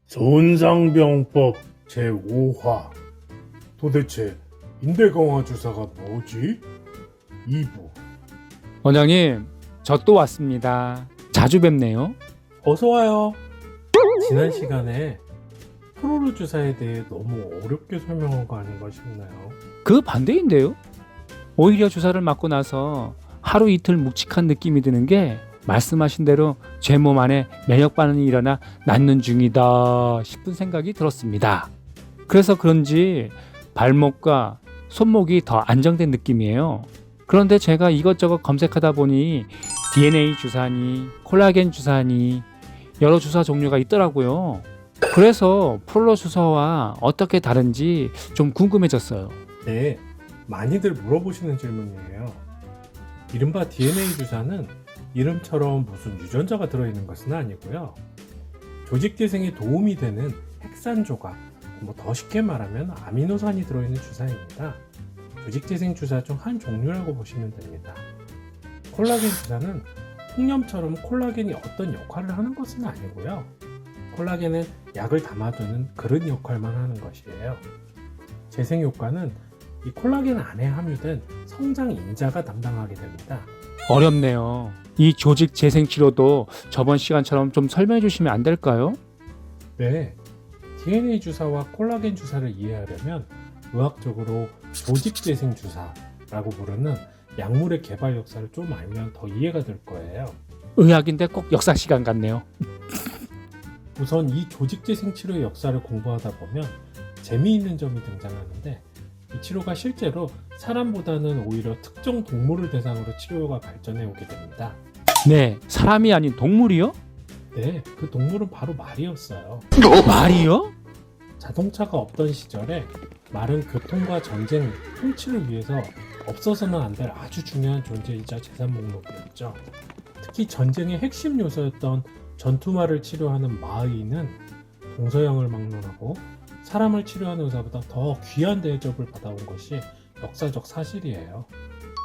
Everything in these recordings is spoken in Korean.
손상병법 제5화. 도대체 인대강화 주사가 뭐지? 2부. 원장님, 저 또 왔습니다. 자주 뵙네요. 어서와요. 지난 시간에 프로르 주사에 대해 너무 어렵게 설명한 거 아닌가 싶나요? 그 반대인데요? 오히려 주사를 맞고 나서 하루 이틀 묵직한 느낌이 드는 게 말씀하신 대로 제 몸 안에 면역 반응이 일어나 낫는 중이다 싶은 생각이 들었습니다. 그래서 그런지 발목과 손목이 더 안정된 느낌이에요. 그런데 제가 이것저것 검색하다 보니 DNA 주사니 콜라겐 주사니 여러 주사 종류가 있더라고요. 그래서 프로로 주사와 어떻게 다른지 좀 궁금해졌어요. 네, 많이들 물어보시는 질문이에요. 이른바 DNA 주사는 이름처럼 무슨 유전자가 들어있는 것은 아니고요. 조직 재생에 도움이 되는 핵산 조각, 더 쉽게 말하면 아미노산이 들어있는 주사입니다. 조직 재생 주사 중 한 종류라고 보시면 됩니다. 콜라겐 주사는 홍염처럼 콜라겐이 어떤 역할을 하는 것은 아니고요. 콜라겐은 약을 담아두는 그릇 역할만 하는 것이에요. 재생 효과는 이 콜라겐 안에 함유된 성장 인자가 담당하게 됩니다. 어렵네요. 이 조직 재생 치료도 저번 시간처럼 좀 설명해 주시면 안 될까요? 네, DNA 주사와 콜라겐 주사를 이해하려면 의학적으로 조직 재생 주사라고 부르는 약물의 개발 역사를 좀 알면 더 이해가 될 거예요. 의학인데 꼭 역사 시간 같네요. 우선 이 조직 재생 치료의 역사를 공부하다 보면 재미있는 점이 등장하는데, 이 치료가 실제로 사람보다는 오히려 특정 동물을 대상으로 치료가 발전해 오게 됩니다. 네, 사람이 아닌 동물이요? 네, 그 동물은 바로 말이었어요. 말이요? 자동차가 없던 시절에 말은 교통과 전쟁, 통치를 위해서 없어서는 안 될 아주 중요한 존재이자 재산 목록이었죠. 특히 전쟁의 핵심 요소였던 전투말을 치료하는 마의는 동서양을 막론하고 사람을 치료하는 의사보다 더 귀한 대접을 받아온 것이 역사적 사실이에요.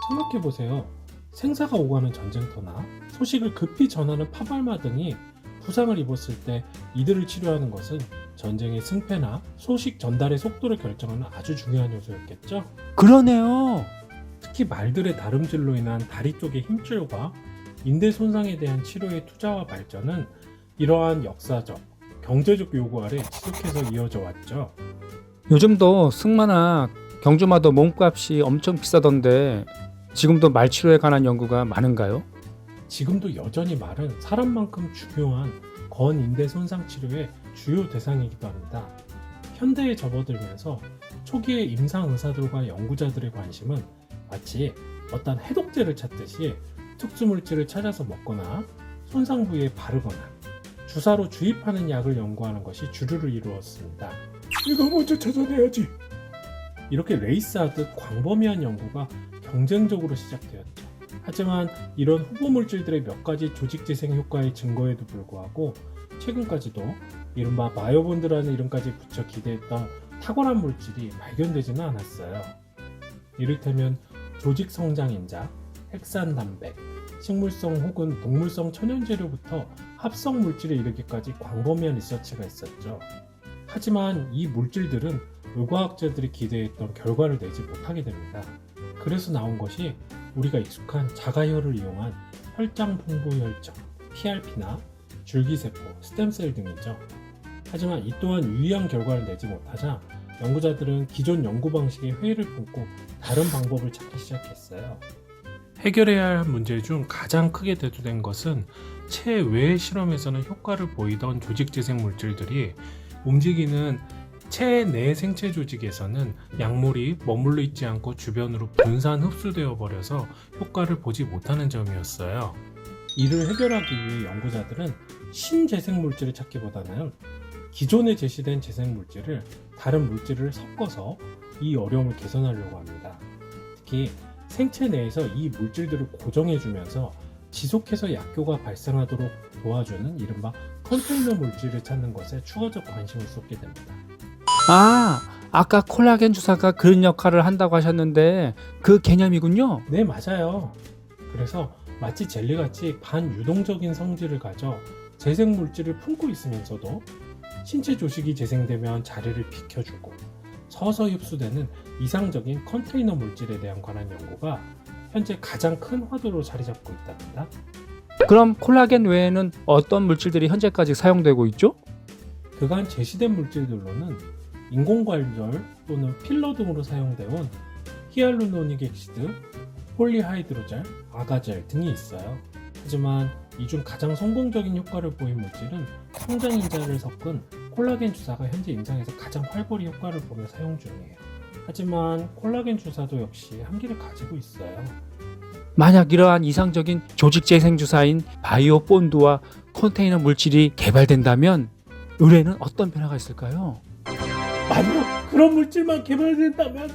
생각해보세요. 생사가 오가는 전쟁터나 소식을 급히 전하는 파발마 등이 부상을 입었을 때 이들을 치료하는 것은 전쟁의 승패나 소식 전달의 속도를 결정하는 아주 중요한 요소였겠죠? 그러네요. 특히 말들의 다름질로 인한 다리 쪽의 힘줄과 인대 손상에 대한 치료의 투자와 발전은 이러한 역사적, 경제적 요구 아래 지속해서 이어져 왔죠. 요즘도 승마나 경주마도 몸값이 엄청 비싸던데 지금도 말 치료에 관한 연구가 많은가요? 지금도 여전히 말은 사람만큼 중요한 건인대 손상 치료의 주요 대상이기도 합니다. 현대에 접어들면서 초기의 임상 의사들과 연구자들의 관심은 마치 어떤 해독제를 찾듯이 특수물질을 찾아서 먹거나 손상 부위에 바르거나 주사로 주입하는 약을 연구하는 것이 주류를 이루었습니다. 내가 먼저 찾아내야지. 이렇게 레이스하듯 광범위한 연구가 경쟁적으로 시작되었죠. 하지만 이런 후보 물질들의 몇 가지 조직 재생 효과의 증거에도 불구하고 최근까지도 이른바 바이오본드라는 이름까지 붙여 기대했던 탁월한 물질이 발견되지는 않았어요. 이를테면 조직 성장 인자, 핵산 단백, 식물성 혹은 동물성 천연재료부터 합성 물질에 이르기까지 광범위한 리서치가 있었죠. 하지만 이 물질들은 의과학자들이 기대했던 결과를 내지 못하게 됩니다. 그래서 나온 것이 우리가 익숙한 자가혈을 이용한 혈장 풍부 혈전, PRP나 줄기세포, 스템셀 등이죠. 하지만 이 또한 유의한 결과를 내지 못하자 연구자들은 기존 연구 방식에 회의를 품고 다른 방법을 찾기 시작했어요. 해결해야 할 문제 중 가장 크게 대두된 것은 체외 실험에서는 효과를 보이던 조직 재생 물질들이 움직이는 체내 생체 조직에서는 약물이 머물러 있지 않고 주변으로 분산 흡수되어 버려서 효과를 보지 못하는 점이었어요. 이를 해결하기 위해 연구자들은 신재생 물질을 찾기보다는 기존에 제시된 재생 물질을 다른 물질을 섞어서 이 어려움을 개선하려고 합니다. 특히 생체 내에서 이 물질들을 고정해주면서 지속해서 약효가 발생하도록 도와주는 이른바 컨테이너 물질을 찾는 것에 추가적 관심을 쏟게 됩니다. 아까 콜라겐 주사가 그런 역할을 한다고 하셨는데 그 개념이군요. 네, 맞아요. 그래서 마치 젤리같이 반유동적인 성질을 가져 재생 물질을 품고 있으면서도 신체 조직이 재생되면 자리를 비켜주고 서서히 흡수되는 이상적인 컨테이너 물질에 대한 관한 연구가 현재 가장 큰 화두로 자리 잡고 있답니다. 그럼 콜라겐 외에는 어떤 물질들이 현재까지 사용되고 있죠? 그간 제시된 물질들로는 인공관절 또는 필러 등으로 사용되어 히알루로닉 액시드, 폴리하이드로젤, 아가젤 등이 있어요. 하지만 이 중 가장 성공적인 효과를 보인 물질은 성장인자를 섞은 콜라겐 주사가 현재 임상에서 가장 활발히 효과를 보며 사용 중이에요. 하지만 콜라겐 주사도 역시 한계를 가지고 있어요. 만약 이러한 이상적인 조직 재생 주사인 바이오 본드와 컨테이너 물질이 개발된다면 의뢰는 어떤 변화가 있을까요? 만약 그런 물질만 개발된다면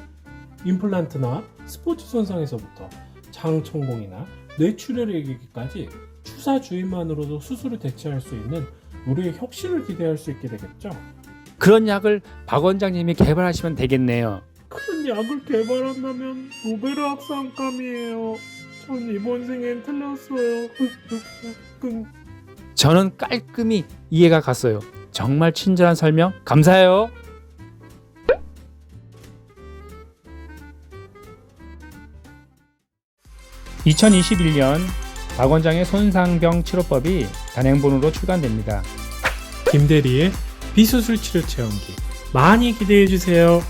임플란트나 스포츠 손상에서부터 장 천공이나 뇌출혈에기까지 주사 주입만으로도 수술을 대체할 수 있는 우리의 혁신을 기대할 수 있게 되겠죠. 그런 약을 박 원장님이 개발하시면 되겠네요. 그런 약을 개발한다면 노벨학상감이에요. 전 이번 생엔 틀렸어요. 저는 깔끔히 이해가 갔어요. 정말 친절한 설명 감사해요. 2021년 박 원장의 손상병 치료법이 단행본으로 출간됩니다. 김대리의 비수술 치료 체험기 많이 기대해 주세요.